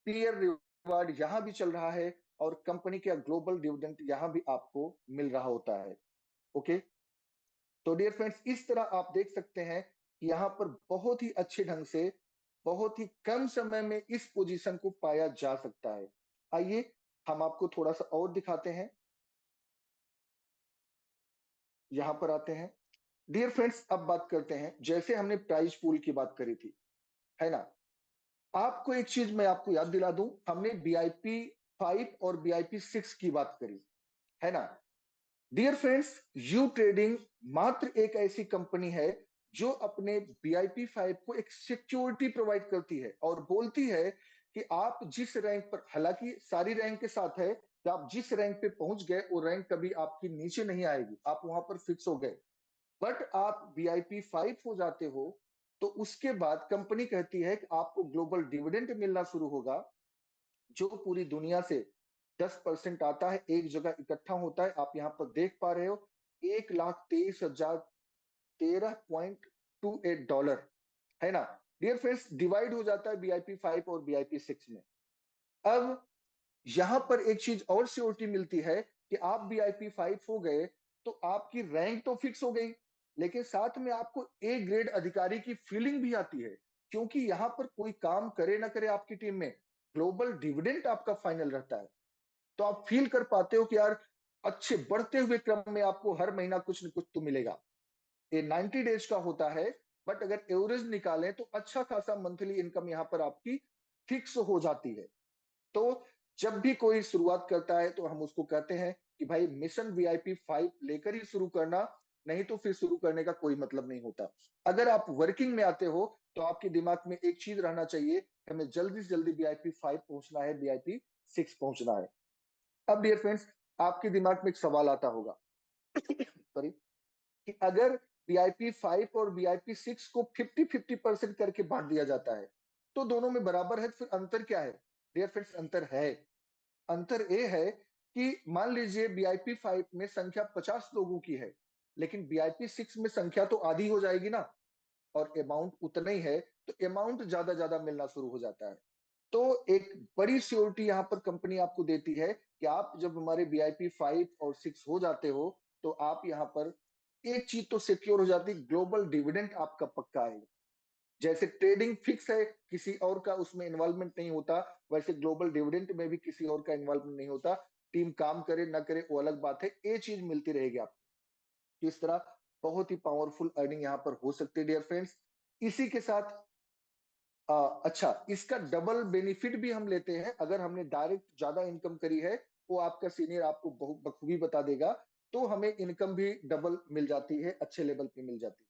पीयर रिवार्ड यहां भी चल रहा है और कंपनी का ग्लोबल डिविडेंड यहां भी आपको मिल रहा होता है। ओके, तो डियर फ्रेंड्स, इस तरह आप देख सकते हैं कि यहाँ पर बहुत ही अच्छे ढंग से बहुत ही कम समय में इस पोजीशन को पाया जा सकता है। आइए हम आपको थोड़ा सा और दिखाते हैं। यहां पर आते हैं। डियर फ्रेंड्स, अब बात करते हैं, जैसे हमने प्राइज पूल की बात करी थी, है ना? आपको एक चीज मैं आपको याद दिला दूं, हमने VIP 5 और VIP 6 की बात करी, है ना? डियर फ्रेंड्स, यू ट्रेडिंग मात्र एक ऐसी कंपनी है जो अपने VIP 5 को एक सिक्योरिटी प्रोवाइड करती है और बोलती है कि आप जिस रैंक पर, हालांकि सारी रैंक के साथ है कि आप जिस रैंक पे पहुंच गए वो रैंक कभी आपकी नीचे नहीं आएगी, आप वहां पर फिक्स हो गए। बट आप VIP 5 हो जाते हो तो उसके बाद कंपनी कहती है कि आपको ग्लोबल डिविडेंड मिलना शुरू होगा, जो पूरी दुनिया से 10% आता है, एक जगह इकट्ठा होता है। आप यहाँ पर देख पा रहे हो, 1,23,013.28 डॉलर, है ना? डियर फ्रेंड्स, डिवाइड हो जाता है VIP 5 और VIP 6 में। अब यहां पर एक चीज और श्योरिटी मिलती है कि आप VIP 5 हो गए तो आपकी रैंक तो फिक्स हो गई, लेकिन साथ में आपको A ग्रेड अधिकारी की फीलिंग भी आती है, क्योंकि यहां पर कोई काम करे ना करे आपकी टीम में, ग्लोबल डिविडेंड आपका फाइनल रहता है। तो आप फील कर पाते हो कि यार, अच्छे बढ़ते हुए क्रम में आपको हर महीना कुछ न कुछ तो मिलेगा। ये 90 डेज का होता है, बट अगर एवरेज निकालें तो अच्छा खासा मंथली इनकम यहाँ पर आपकी फिक्स हो जाती है। तो जब भी कोई शुरुआत करता है तो हम उसको कहते हैं कि भाई मिशन VIP 5 लेकर ही शुरू करना, नहीं तो फिर शुरू करने का कोई मतलब नहीं होता। अगर आप वर्किंग में आते हो तो आपके दिमाग में एक चीज रहना चाहिए, हमें जल्दी से जल्दी VIP 5 पहुंचना है, VIP 6 पहुंचना है। अब डियर फ्रेंड्स, आपके दिमाग में एक सवाल आता होगा सॉरी, कि अगर VIP 5 और VIP 6 को 50-50% करके बांट दिया जाता है तो दोनों में बराबर है, तो फिर अंतर क्या है? डियर फ्रेंड्स, अंतर है। अंतर ये है कि मान लीजिए VIP 5 में संख्या 50 लोगों की है, लेकिन VIP 6 में संख्या तो आधी हो जाएगी ना, और अमाउंट उतना ही है, तो अमाउंट ज्यादा ज्यादा मिलना शुरू हो जाता है। तो एक बड़ी श्योरिटी यहाँ पर कंपनी आपको देती है कि आप जब हमारे VIP 5 और 6 हो जाते हो तो आप यहाँ पर एक चीज तो सिक्योर हो जाती है, ग्लोबल डिविडेंड आपका पक्का है। जैसे ट्रेडिंग फिक्स है, किसी और का उसमें इन्वॉल्वमेंट नहीं होता, वैसे ग्लोबल डिविडेंड में भी किसी और का इन्वॉल्वमेंट नहीं होता। टीम काम करे ना करे वो अलग बात है, ये चीज मिलती रहेगी आपको। तो इस तरह बहुत ही पावरफुल अर्निंग यहाँ पर हो सकती है डियर फ्रेंड्स। इसी के साथ अच्छा, इसका डबल बेनिफिट भी हम लेते हैं। अगर हमने डायरेक्ट ज्यादा इनकम करी है, वो आपका सीनियर आपको बहुत बखूबी बता देगा, तो हमें इनकम भी डबल मिल जाती है, अच्छे लेवल पे मिल जाती है।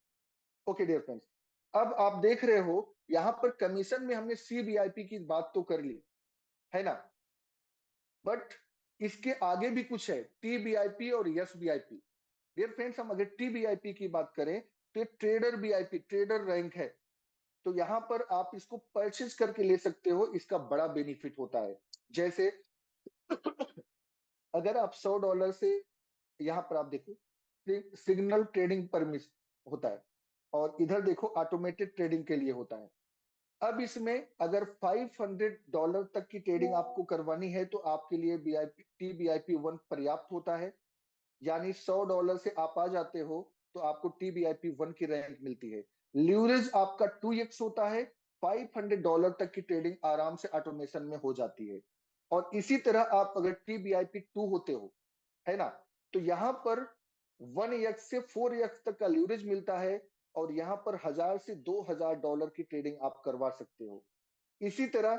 ओके डियर फ्रेंड्स, अब आप देख रहे हो यहाँ पर कमीशन में हमने CVIP की बात तो कर ली, है ना? बट इसके आगे भी कुछ है, TVIP और SVIP। डियर फ्रेंड्स, हम अगर TVIP की बात करें तो ट्रेडर VIP, ट्रेडर रैंक है। तो यहां पर आप इसको परचेज करके ले सकते हो, इसका बड़ा बेनिफिट होता है। जैसे अगर आप $100 से, यहां पर आप देखो, सिग्नल ट्रेडिंग परमिट होता है और इधर देखो ऑटोमेटेड ट्रेडिंग के लिए होता है। अब इसमें अगर $500 तक की ट्रेडिंग आपको करवानी है तो आपके लिए TBIP1 पर्याप्त होता है। यानी $100 से आप आ जाते हो तो आपको TBIP1 की रैंक मिलती है। लीवरेज आपका 2x होता है। $500 तक की ट्रेडिंग आराम से ऑटोमेशन में हो जाती है। और इसी तरह आप अगर TBIP2 होते हो, है ना, तो यहां पर 1x से 4x तक का लीवरेज मिलता है और यहां पर 1000 से $2000 की ट्रेडिंग आप करवा सकते हो। इसी तरह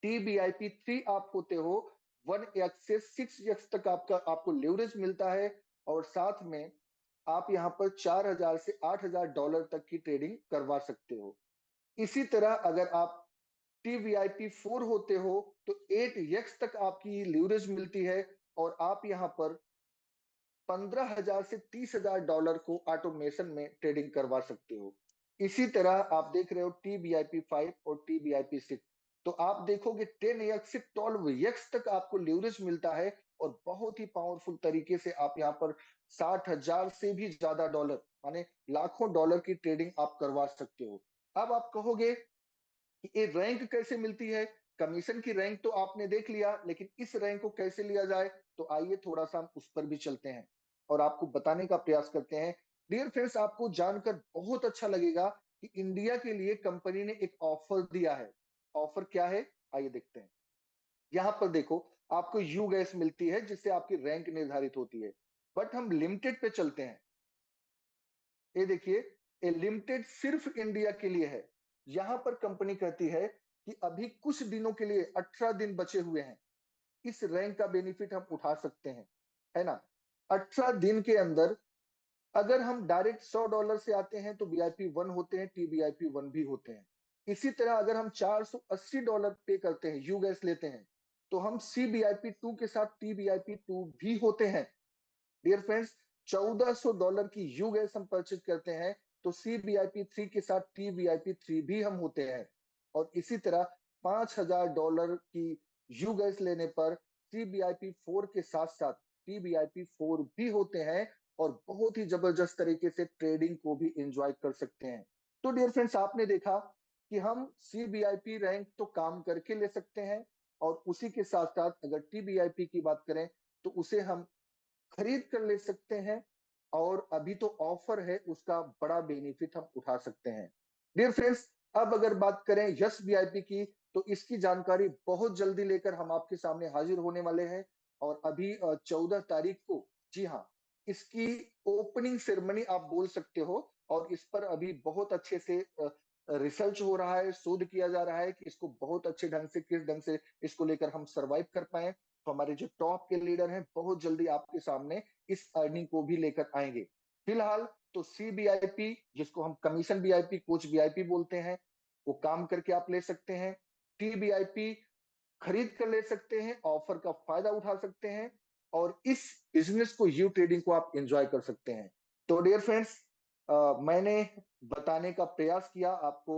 TBIP3 आप होते हो, 1x से 6x तक आपको लीवरेज मिलता है और साथ में आप यहां पर 4000 से $8000 तक की ट्रेडिंग करवा सकते हो। इसी तरह अगर आप TBIP4 होते हो तो 8x तक आपकी लीवरेज मिलती है और आप यहां पर 15,000 से $30,000 को ऑटोमेशन में ट्रेडिंग करवा सकते हो। इसी तरह आप देख रहे हो TBIP5 और TBIP6, तो आप देखोगे 10x से 12x तक आपको लीवरेज मिलता है और बहुत ही पावरफुल तरीके से आप यहाँ पर 60,000 से भी ज्यादा डॉलर, माने लाखों डॉलर की ट्रेडिंग आप करवा सकते हो। अब आप कहोगे कि ये रैंक कैसे मिलती है? कमीशन की रैंक तो आपने देख लिया, लेकिन इस रैंक को कैसे लिया जाए? तो आइए थोड़ा सा हम उस पर भी चलते हैं और आपको बताने का प्रयास करते हैं। डियर फ्रेंड्स, आपको जानकर बहुत अच्छा लगेगा कि इंडिया के लिए कंपनी ने एक ऑफर दिया है। ऑफर क्या है? आइए देखते हैं। यहाँ पर देखो, आपको यू गैस मिलती है जिससे आपकी रैंक निर्धारित होती है। बट हम लिमिटेड पे चलते हैं। ये देखिए, ये लिमिटेड सिर्फ इंडिया के लिए है। यहां पर कंपनी कहती है कि अभी कुछ दिनों के लिए 18 दिन बचे हुए हैं, इस रैंक का बेनिफिट हम उठा सकते हैं, है ना। 18 दिन के अंदर अगर हम डायरेक्ट $100 से आते हैं तो VIP1 होते हैं, TBIP1 भी होते हैं। इसी तरह अगर हम $480 पे करते हैं, यू गैस लेते हैं, तो हम CBIP2 के साथ TBIP2 भी होते हैं। डियर फ्रेंड्स, $1400 की यू गैस हम परचेज करते हैं तो CBIP3 के साथ TBIP3 भी हम होते हैं। और इसी तरह $5000 की यू गैस लेने पर CBIP4 के साथ साथ TBIP4 भी होते हैं और बहुत ही जबरदस्त तरीके से ट्रेडिंग को भी एंजॉय कर सकते हैं। तो डियर फ्रेंड्स, आपने देखा कि हम CBIP रैंक तो काम करके ले सकते हैं और उसी के साथ साथ अगर TBIP की बात करें तो उसे हम खरीद कर ले सकते हैं और अभी तो ऑफर है, उसका बड़ा बेनिफिट हम उठा सकते हैं। डियर फ्रेंड्स, अब अगर बात करें यस VIP की, तो इसकी जानकारी बहुत जल्दी लेकर हम आपके सामने हाजिर होने वाले हैं और अभी 14 तारीख को, जी हाँ, इसकी ओपनिंग सेरेमनी आप बोल सकते हो और इस पर अभी बहुत अच्छे से रिसर्च हो रहा है, शोध किया जा रहा है कि इसको बहुत अच्छे ढंग से, किस ढंग से इसको लेकर हम सरवाइव कर पाए। तो हमारे जो टॉप के लीडर हैं बहुत जल्दी आपके सामने इस अर्निंग को भी लेकर आएंगे। फिलहाल तो CBIP, जिसको हम कमीशन VIP, कोच VIP बोलते हैं, वो काम करके आप ले सकते हैं। TBIP खरीद कर ले सकते हैं, ऑफर का फायदा उठा सकते हैं और इस बिजनेस को, यू ट्रेडिंग को आप एंजॉय कर सकते हैं। तो डियर फ्रेंड्स, मैंने बताने का प्रयास किया आपको,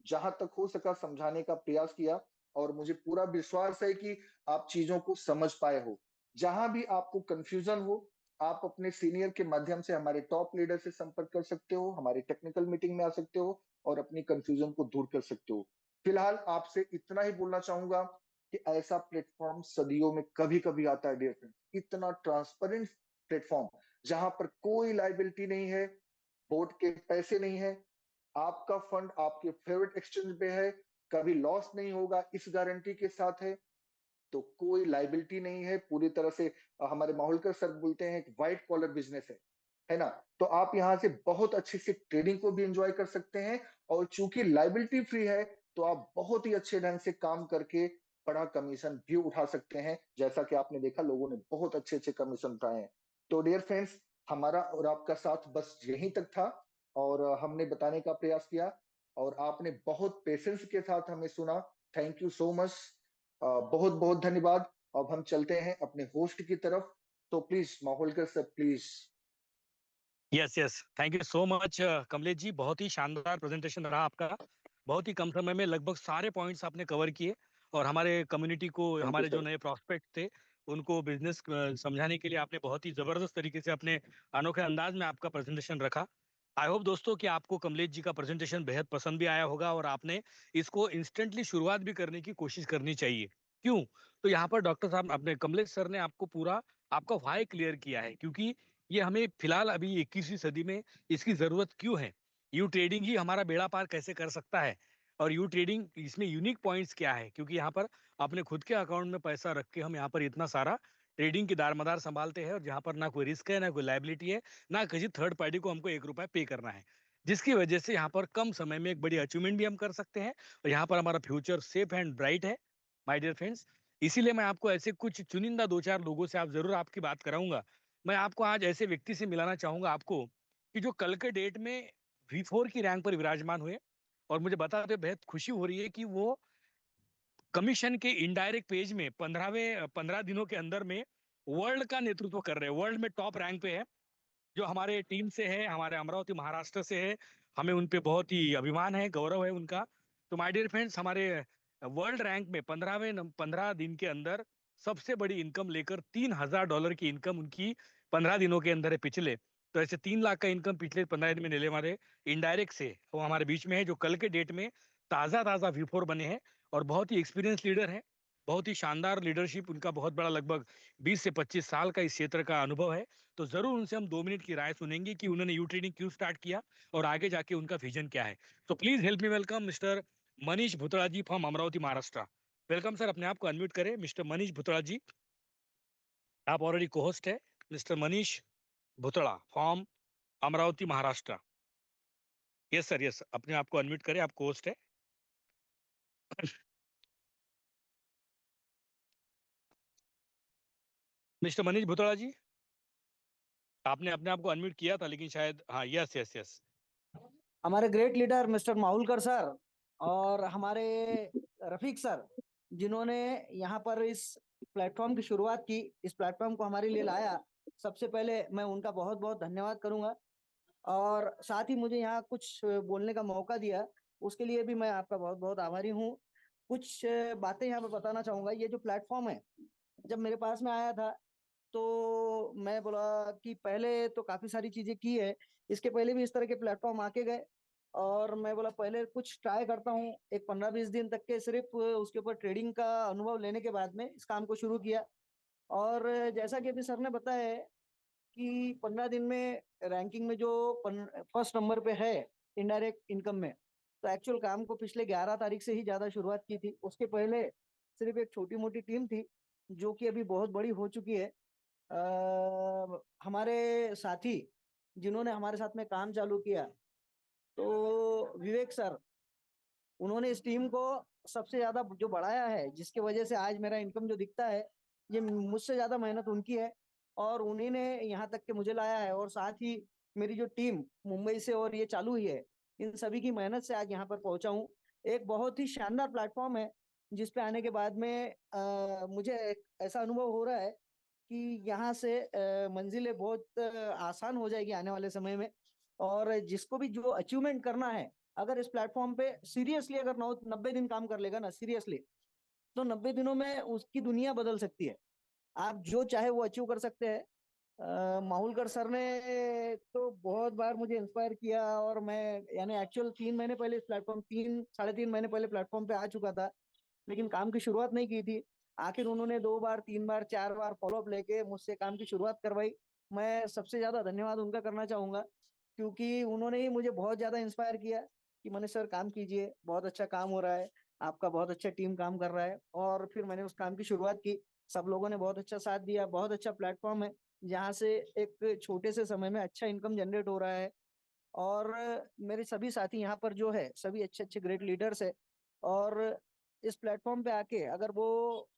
जहां तक हो सका समझाने का प्रयास किया और मुझे पूरा विश्वास है कि आप चीजों को समझ पाए हो। जहां भी आपको कंफ्यूजन हो, आप अपने सीनियर के माध्यम से हमारे टॉप लीडर से संपर्क कर सकते हो, हमारी टेक्निकल मीटिंग में आ सकते हो और अपनी कंफ्यूजन को दूर कर सकते हो। फिलहाल आपसे इतना ही बोलना चाहूंगा कि ऐसा प्लेटफॉर्म सदियों में कभी कभी आता है डियर फ्रेंड्स। इतना ट्रांसपेरेंट प्लेटफॉर्म जहां पर कोई लाइबिलिटी नहीं है, बोर्ड के पैसे नहीं है, आपका फंड आपके फेवरेट एक्सचेंज पे है, कभी लॉस नहीं होगा इस गारंटी के साथ है। तो कोई लाइबिलिटी नहीं है, पूरी तरह से हमारे माहौलकर सर बोलते हैं कि व्हाइट कॉलर बिजनेस है ना। तो आप यहाँ से बहुत अच्छी से ट्रेडिंग को भी एंजॉय कर सकते हैं और चूंकि लाइबिलिटी फ्री है तो आप बहुत ही अच्छे ढंग से काम करके बड़ा कमीशन भी उठा सकते हैं, जैसा कि आपने देखा लोगों ने बहुत अच्छे अच्छे कमीशन उठाए हैं। तो डियर फ्रेंड्स, हमारा और आपका साथ बस यहीं तक था और हमने बताने का प्रयास किया और आपने बहुत पेशेंस के साथ हमें सुना। थैंक यू सो मच, बहुत बहुत धन्यवाद। अब हम चलते हैं अपने होस्ट की तरफ, तो प्लीज माहौलकर sir, please. Yes yes, thank you so much Kamlesh ji. बहुत ही शानदार प्रेजेंटेशन रहा आपका। बहुत ही कम समय में लगभग सारे पॉइंट्स आपने कवर किए और हमारे कम्युनिटी को, थैंक यू हमारे जो सर। नए प्रोस्पेक्ट थे, उनको बिजनेस समझाने के लिए आपने बहुत ही जबरदस्त तरीके से अपने अनोखे अंदाज में आपका प्रेजेंटेशन रखा। आई होप दोस्तों कि आपको कमलेश जी का प्रेजेंटेशन बेहद पसंद भी आया होगा और आपने इसको इंस्टेंटली शुरुआत भी करने की कोशिश करनी चाहिए। क्यों? तो यहाँ पर डॉक्टर साहब अपने कमलेश सर ने आपको पूरा आपका व्हाई क्लियर किया है, क्योंकि ये हमें फिलहाल अभी 21वीं सदी में इसकी जरूरत क्यों है, यू ट्रेडिंग ही हमारा बेड़ा पार कैसे कर सकता है, और यू ट्रेडिंग इसमें यूनिक पॉइंट्स क्या है, क्योंकि यहाँ पर अपने खुद के अकाउंट में पैसा रख के हम यहाँ पर इतना सारा ट्रेडिंग की दारमदार संभालते हैं, और जहाँ पर ना कोई रिस्क है, ना कोई लाइबिलिटी है, ना किसी थर्ड पार्टी को हमको 1 रुपया पे करना है, जिसकी वजह से यहाँ पर कम समय में एक बड़ी अचीवमेंट भी हम कर सकते हैं, और यहाँ पर हमारा फ्यूचर सेफ एंड ब्राइट है माय डियर फ्रेंड्स। इसीलिए मैं आपको ऐसे कुछ चुनिंदा 2-4 लोगों से आप जरूर आपकी बात कराऊंगा। मैं आपको आज ऐसे व्यक्ति से मिलाना चाहूंगा आपको कि जो कल के डेट में V4 की रैंक पर विराजमान हुए, और मुझे बताते हुए बेहद खुशी हो रही है कि वो कमीशन के इनडायरेक्ट पेज में 15 दिनों के अंदर में वर्ल्ड का नेतृत्व कर रहे हैं, वर्ल्ड में टॉप रैंक पे है, जो हमारे टीम से है, हमारे अमरावती महाराष्ट्र से है। हमें उन पे बहुत ही अभिमान है, गौरव है उनका। तो माय डियर फ्रेंड्स, हमारे वर्ल्ड रैंक में 15 दिन के अंदर सबसे बड़ी इनकम लेकर $3,000 की इनकम उनकी 15 दिनों के अंदर है पिछले। तो ऐसे 3 लाख का इनकम पिछले 15 दिन में ले हमारे इनडायरेक्ट से वो हमारे बीच में है, जो कल के डेट में ताजा ताजा V4 बने हैं, और बहुत ही एक्सपीरियंस लीडर है। बहुत ही शानदार लीडरशिप उनका, बहुत बड़ा, लगभग 20 से 25 साल का इस क्षेत्र का अनुभव है। तो जरूर उनसे हम 2 मिनट की राय सुनेंगे कि उन्होंने यू ट्रेडिंग क्यों स्टार्ट किया और आगे जाके उनका विजन क्या है। तो please help me welcome mister Manish Bhutada ji from Amravati Maharashtra. Welcome sir, अपने आप को अनम्यूट करें। मिस्टर मनीष भुतड़ा जी, आप ऑलरेडी को होस्ट है। Mister Manish Bhutada from Amravati Maharashtra. Yes sir, yes, अपने आप को अनम्यूट करें, आप को होस्ट है। मिस्टर मनीष भुतड़ा जी, आपने अपने आप को अनम्यूट किया था, लेकिन शायद, हाँ, यस यस यस। हमारे ग्रेट लीडर मिस्टर माहुलकर सर और हमारे रफीक सर, जिन्होंने यहाँ पर इस प्लेटफॉर्म की शुरुआत की, इस प्लेटफॉर्म को हमारे लिए लाया, सबसे पहले मैं उनका बहुत बहुत धन्यवाद करूंगा। और साथ ही मुझे यहाँ कुछ बोलने का मौका दिया, उसके लिए भी मैं आपका बहुत बहुत आभारी हूँ। कुछ बातें यहाँ पे बताना चाहूंगा। ये जो प्लेटफॉर्म है, जब मेरे पास में आया था तो मैं बोला कि पहले तो काफी सारी चीजें की है, इसके पहले भी इस तरह के प्लेटफॉर्म आके गए, और मैं बोला पहले कुछ ट्राई करता हूँ, एक 15-20 दिन तक के सिर्फ उसके ऊपर ट्रेडिंग का अनुभव लेने के बाद में इस काम को शुरू किया। और जैसा कि अभी सर ने बताया है कि 15 दिन में रैंकिंग में जो फर्स्ट नंबर पे है इनडायरेक्ट इनकम में, तो एक्चुअल काम को पिछले 11 तारीख से ही ज्यादा शुरुआत की थी। उसके पहले सिर्फ एक छोटी मोटी टीम थी, जो कि अभी बहुत बड़ी हो चुकी है। हमारे साथी जिन्होंने हमारे साथ में काम चालू किया, तो विवेक सर, उन्होंने इस टीम को सबसे ज्यादा जो बढ़ाया है, जिसकी वजह से आज मेरा इनकम जो दिखता है, ये मुझसे ज्यादा मेहनत उनकी है, और उन्हीं ने यहाँ तक के मुझे लाया है। और साथ ही मेरी जो टीम मुंबई से और ये चालू हुई है, इन सभी की मेहनत से आज यहाँ पर पहुंचा हूँ। एक बहुत ही शानदार प्लेटफॉर्म है, जिस पे आने के बाद में मुझे एक ऐसा अनुभव हो रहा है कि यहाँ से मंजिलें बहुत आसान हो जाएगी आने वाले समय में। और जिसको भी जो अचीवमेंट करना है, अगर इस प्लेटफॉर्म पे सीरियसली अगर 90 दिन काम कर लेगा ना, सीरियसली, तो 90 दिनों में उसकी दुनिया बदल सकती है। आप जो चाहे वो अचीव कर सकते हैं। माहुलकर सर ने तो बहुत बार मुझे इंस्पायर किया, और मैं यानी एक्चुअल 3 महीने पहले इस प्लेटफॉर्म 3 साढ़े 3 महीने पहले प्लेटफॉर्म पे आ चुका था, लेकिन काम की शुरुआत नहीं की थी। आखिर उन्होंने 2 बार 3 बार 4 बार फॉलोअप लेके मुझसे काम की शुरुआत करवाई। मैं सबसे ज्यादा धन्यवाद उनका करना चाहूंगा, क्योंकि उन्होंने ही मुझे बहुत ज्यादा इंस्पायर किया कि मनीष सर काम कीजिए, बहुत अच्छा काम हो रहा है, आपका बहुत अच्छा टीम काम कर रहा है। और फिर मैंने उस काम की शुरुआत की, सब लोगों ने बहुत अच्छा साथ दिया। बहुत अच्छा प्लेटफॉर्म है, जहाँ से एक छोटे से समय में अच्छा इनकम जनरेट हो रहा है। और मेरे सभी साथी यहाँ पर जो है, सभी अच्छे अच्छे ग्रेट लीडर्स है। और इस प्लेटफॉर्म पे आके अगर वो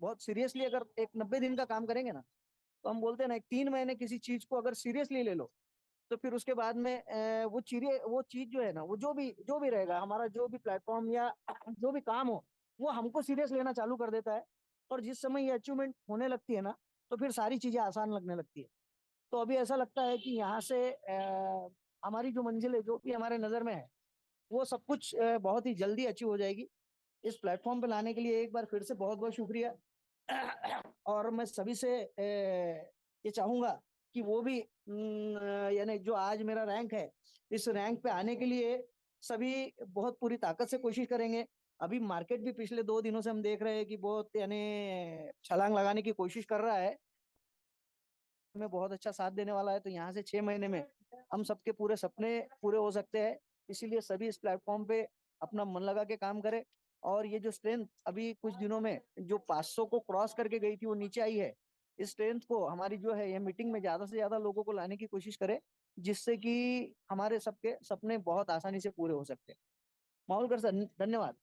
बहुत सीरियसली अगर एक 90 दिन का काम करेंगे ना, तो हम बोलते हैं ना, एक 3 महीने किसी चीज को अगर सीरियसली ले लो, तो फिर उसके बाद में वो चीज जो है ना, वो जो भी रहेगा, हमारा जो भी प्लेटफॉर्म या जो भी काम हो, वो हमको सीरियस लेना चालू कर देता है। और जिस समय ये अचीवमेंट होने लगती है ना, तो फिर सारी चीजें आसान लगने लगती है। तो अभी ऐसा लगता है कि यहाँ से हमारी जो मंजिल है, जो भी हमारे नजर में है, वो सब कुछ बहुत ही जल्दी अचीव हो जाएगी। इस प्लेटफॉर्म पे लाने के लिए एक बार फिर से बहुत बहुत शुक्रिया। और मैं सभी से ये चाहूंगा कि वो भी यानी जो आज मेरा रैंक है, इस रैंक पे आने के लिए सभी बहुत पूरी ताकत से कोशिश करेंगे। अभी मार्केट भी पिछले 2 दिनों से हम देख रहे हैं कि बहुत यानी छलांग लगाने की कोशिश कर रहा है, में बहुत अच्छा साथ देने वाला है। तो यहाँ से 6 महीने में हम सबके पूरे सपने पूरे हो सकते हैं। इसीलिए सभी इस प्लेटफॉर्म पे अपना मन लगा के काम करें। और ये जो स्ट्रेंथ अभी कुछ दिनों में जो 500 को क्रॉस करके गई थी वो नीचे आई है, इस स्ट्रेंथ को हमारी जो है ये मीटिंग में ज्यादा से ज्यादा लोगों को लाने की कोशिश करें, जिससे कि हमारे सबके सपने बहुत आसानी से पूरे हो सकते हैं। माहौल कर सर, धन्यवाद।